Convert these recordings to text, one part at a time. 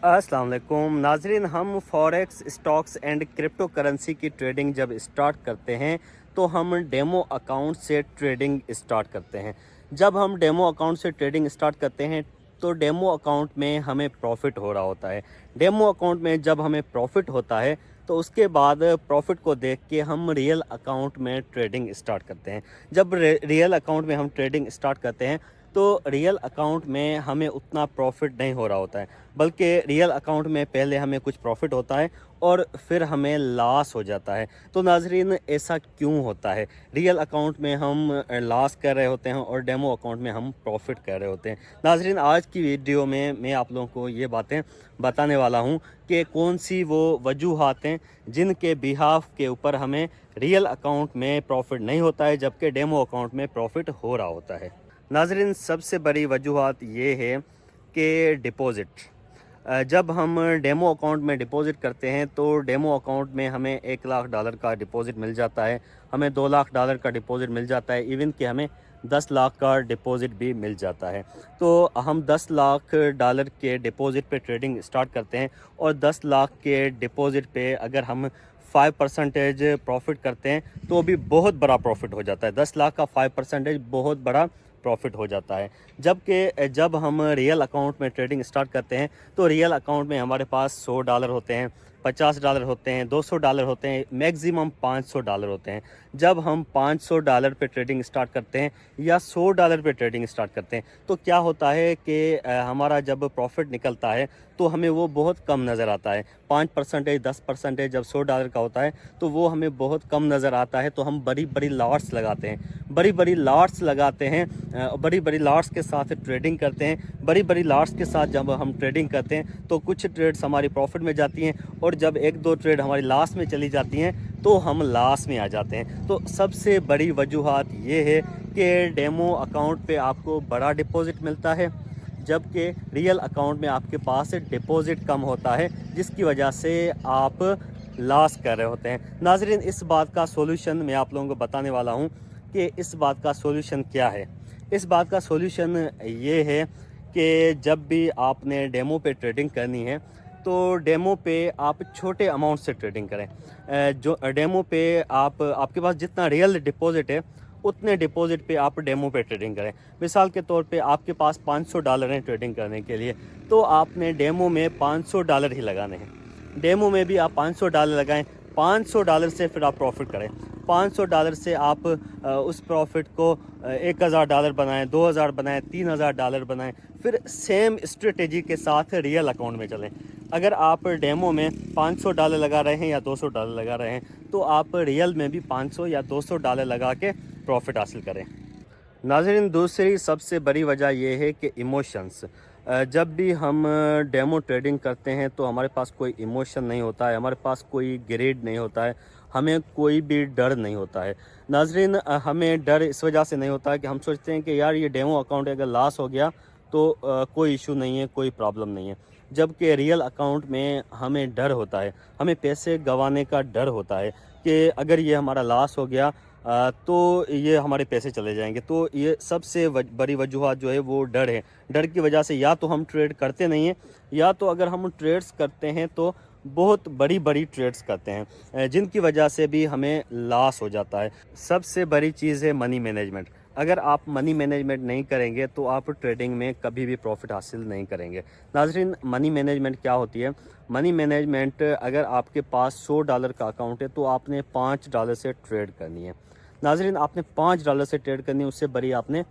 अस्सलाम वालेकुम नाजरीन, हम forex stocks and crypto currency की ट्रेडिंग जब स्टार्ट करते हैं तो हम डेमो अकाउंट से ट्रेडिंग स्टार्ट करते हैं। जब हम डेमो अकाउंट से ट्रेडिंग स्टार्ट करते हैं तो डेमो अकाउंट में हमें प्रॉफिट हो रहा होता है। डेमो अकाउंट में जब हमें प्रॉफिट होता है तो उसके बाद प्रॉफिट को देख के हम रियल अकाउंट में ट्रेडिंग स्टार्ट करते हैं। जब रियल अकाउंट में हम ट्रेडिंग स्टार्ट करते हैं तो रियल अकाउंट में हमें उतना प्रॉफिट नहीं हो रहा होता है, बल्कि रियल अकाउंट में पहले हमें कुछ प्रॉफिट होता है और फिर हमें लॉस हो जाता है। तो नाजरीन, ऐसा क्यों होता है? रियल अकाउंट में हम लॉस कर रहे होते हैं और डेमो अकाउंट में हम प्रॉफिट कर रहे होते हैं। नाजरीन, आज की वीडियो में मैं आप लोगों को ये बातें बताने वाला हूँ कि कौन सी वो वजूहात हैं जिनके बिहाफ के ऊपर हमें रियल अकाउंट में प्रॉफिट नहीं होता है जबकि डेमो अकाउंट में प्रॉफिट हो रहा होता है। नाजरीन, सबसे बड़ी वजूहात ये है कि डिपॉज़िट। जब हम डेमो अकाउंट में डिपॉज़िट करते हैं तो डेमो अकाउंट में हमें $1,00,000 का डिपॉज़िट मिल जाता है, हमें $2,00,000 का डिपॉज़िट मिल जाता है, इवन कि हमें 10 लाख का डिपॉज़िट भी मिल जाता है। तो हम $10,00,000 के डिपॉज़िट पे ट्रेडिंग स्टार्ट करते हैं और 10 लाख के डिपॉज़िट पे अगर हम 5% प्रॉफिट करते हैं तो भी बहुत बड़ा प्रॉफिट हो जाता है। 10 लाख का 5% बहुत बड़ा प्रॉफिट हो जाता है। जबकि जब हम रियल अकाउंट में ट्रेडिंग स्टार्ट करते हैं तो रियल अकाउंट में हमारे पास $100 होते हैं, $50 होते हैं, $200 होते हैं, मैक्सिमम $500 होते हैं। जब हम $500 पे ट्रेडिंग स्टार्ट करते हैं या $100 पे ट्रेडिंग स्टार्ट करते हैं तो क्या होता है कि हमारा जब प्रॉफिट निकलता है तो हमें वो बहुत कम नज़र आता है। 5%, 10% जब $100 का होता है तो वो हमें बहुत कम नज़र आता है। तो हम बड़ी बड़ी लॉट्स लगाते हैं, बड़ी बड़ी लॉट्स लगाते हैं, बड़ी बड़ी लॉट्स के साथ ट्रेडिंग करते हैं। बड़ी बड़ी लॉट्स के साथ जब हम ट्रेडिंग करते हैं तो कुछ ट्रेड्स हमारी प्रॉफिट में जाती हैं और जब एक दो ट्रेड हमारी लॉस में चली जाती हैं तो हम लॉस में आ जाते हैं। तो सबसे बड़ी वजूहात ये है कि डेमो अकाउंट पे आपको बड़ा डिपॉज़िट मिलता है जबकि रियल अकाउंट में आपके पास डिपॉज़िट कम होता है, जिसकी वजह से आप लॉस कर रहे होते हैं। नाजरीन, इस बात का सॉल्यूशन मैं आप लोगों को बताने वाला हूँ कि इस बात का सॉल्यूशन क्या है। इस बात का सॉल्यूशन ये है कि जब भी आपने डेमो पे ट्रेडिंग करनी है तो डेमो पे आप छोटे अमाउंट से ट्रेडिंग करें। जो डेमो पे आपके पास जितना रियल डिपॉज़िट है उतने डिपॉज़िट पे आप डेमो पे ट्रेडिंग करें। मिसाल के तौर पे आपके पास $500 हैं ट्रेडिंग करने के लिए, तो आपने डेमो में $500 ही लगाने हैं। डेमो में भी आप $500 लगाएं, $500 से फिर आप प्रॉफिट करें। $500 से आप उस प्रॉफिट को $1,000 बनाएं, 2,000 बनाएं, $3,000 बनाएं, फिर सेम स्ट्रेटेजी के साथ रियल अकाउंट में चलें। अगर आप डेमो में $500 लगा रहे हैं या $200 लगा रहे हैं तो आप रियल में भी 500 या $200 लगा के प्रॉफिट हासिल करें। नाज़रीन, दूसरी सबसे बड़ी वजह यह है कि इमोशंस। जब भी हम डेमो ट्रेडिंग करते हैं तो हमारे पास कोई इमोशन नहीं होता है, हमारे पास कोई ग्रेड नहीं होता है, हमें कोई भी डर नहीं होता है। नाज़रीन, हमें डर इस वजह से नहीं होता है कि हम सोचते हैं कि यार ये डेमो अकाउंट अगर लॉस हो गया तो कोई इशू नहीं है, कोई प्रॉब्लम नहीं है। जबकि रियल अकाउंट में हमें डर होता है, हमें पैसे गंवाने का डर होता है कि अगर ये हमारा लॉस हो गया तो ये हमारे पैसे चले जाएंगे। तो ये सबसे बड़ी वजूहत जो है वो डर है। डर की वजह से या तो हम ट्रेड करते नहीं हैं या तो अगर हम ट्रेड्स करते हैं तो बहुत बड़ी बड़ी ट्रेड्स करते हैं जिनकी वजह से भी हमें लॉस हो जाता है। सबसे बड़ी चीज़ है मनी मैनेजमेंट। अगर आप मनी मैनेजमेंट नहीं करेंगे तो आप ट्रेडिंग में कभी भी प्रॉफिट हासिल नहीं करेंगे। नाज़रीन, मनी मैनेजमेंट क्या होती है? मनी मैनेजमेंट, अगर आपके पास $100 का अकाउंट है तो आपने $5 से ट्रेड करनी है। नाज़रीन, आपने $5 से ट्रेड करनी है, उससे बड़ी आपने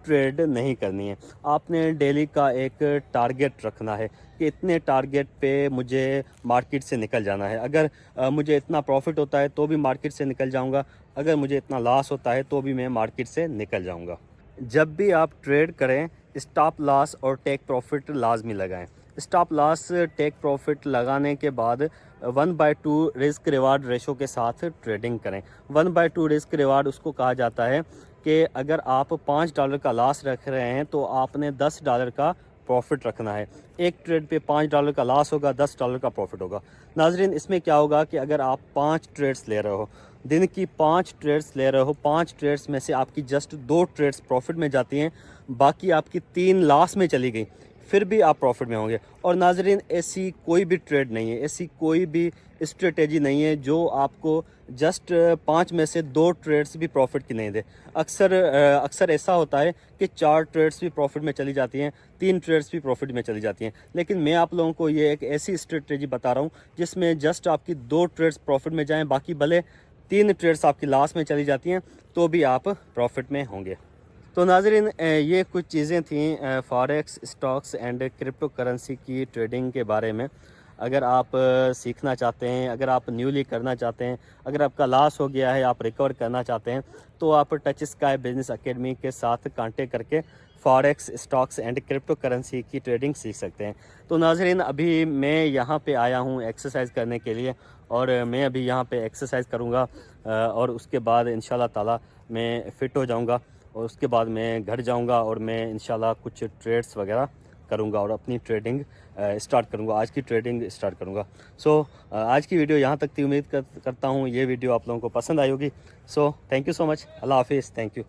ट्रेड नहीं करनी है। आपने डेली का एक टारगेट रखना है कि इतने टारगेट पे मुझे मार्केट से निकल जाना है। अगर मुझे इतना प्रॉफिट होता है तो भी मार्केट से निकल जाऊंगा, अगर मुझे इतना लॉस होता है तो भी मैं मार्केट से निकल जाऊंगा। जब भी आप ट्रेड करें, स्टॉप लॉस और टेक प्रॉफिट लाजमी लगाएं। स्टॉप लॉस टेक प्रॉफिट लगाने के बाद 1/2 रिस्क रिवार्ड रेशो के साथ ट्रेडिंग करें। 1/2 रिस्क रिवार्ड उसको कहा जाता है कि अगर आप $5 का लॉस रख रहे हैं तो आपने $10 का प्रॉफिट रखना है। एक ट्रेड पे $5 का लॉस होगा, $10 का प्रॉफिट होगा। नाजरीन, इसमें क्या होगा कि अगर आप 5 ट्रेड्स ले रहे हो, दिन की 5 ट्रेड्स ले रहे हो, 5 ट्रेड्स में से आपकी जस्ट 2 ट्रेड्स प्रॉफिट में जाती हैं, बाकी आपकी 3 लॉस में चली गई, پھر بھی آپ پروفٹ میں ہوں گے. اور ناظرین ایسی کوئی بھی ٹریڈ نہیں ہے, ایسی کوئی بھی اسٹریٹجی نہیں ہے جو آپ کو جسٹ 5 میں سے 2 ٹریڈس بھی پروفٹ کی نہیں دے. اکثر ایسا ہوتا ہے کہ 4 ٹریڈس بھی پروفٹ میں چلی جاتی ہیں, 3 ٹریڈس بھی پروفٹ میں چلی جاتی ہیں. لیکن میں آپ لوگوں کو یہ ایک ایسی اسٹریٹجی بتا رہا ہوں جس میں جسٹ آپ کی 2 ٹریڈس پروفٹ میں جائیں, باقی بھلے 3 ٹریڈس آپ کی لاس میں چلی جاتی ہیں تو بھی آپ پروفٹ میں ہوں گے. تو ناظرین یہ کچھ چیزیں تھیں forex, stocks and crypto currency کی ٹریڈنگ کے بارے میں. اگر آپ سیکھنا چاہتے ہیں, اگر آپ نیولی کرنا چاہتے ہیں, اگر آپ کا لاس ہو گیا ہے, آپ ریکور کرنا چاہتے ہیں, تو آپ ٹچ اسکائی بزنس اکیڈمی کے ساتھ کانٹیکٹ کر کے forex, stocks and crypto currency کی ٹریڈنگ سیکھ سکتے ہیں. تو ناظرین ابھی میں یہاں پہ آیا ہوں ایکسرسائز کرنے کے لیے, اور میں ابھی یہاں پہ ایکسرسائز کروں گا, اور اس کے بعد انشاءاللہ تعالی میں فٹ ہو جاؤں گا, اور اس کے بعد میں گھر جاؤں گا اور میں انشاءاللہ کچھ ٹریڈس وغیرہ کروں گا اور اپنی ٹریڈنگ اسٹارٹ کروں گا, آج کی ٹریڈنگ اسٹارٹ کروں گا. سو آج کی ویڈیو یہاں تک تھی, امید کرتا ہوں یہ ویڈیو آپ لوگوں کو پسند آئی ہوگی. سو تھینک یو سو مچ, اللہ حافظ, تھینک یو.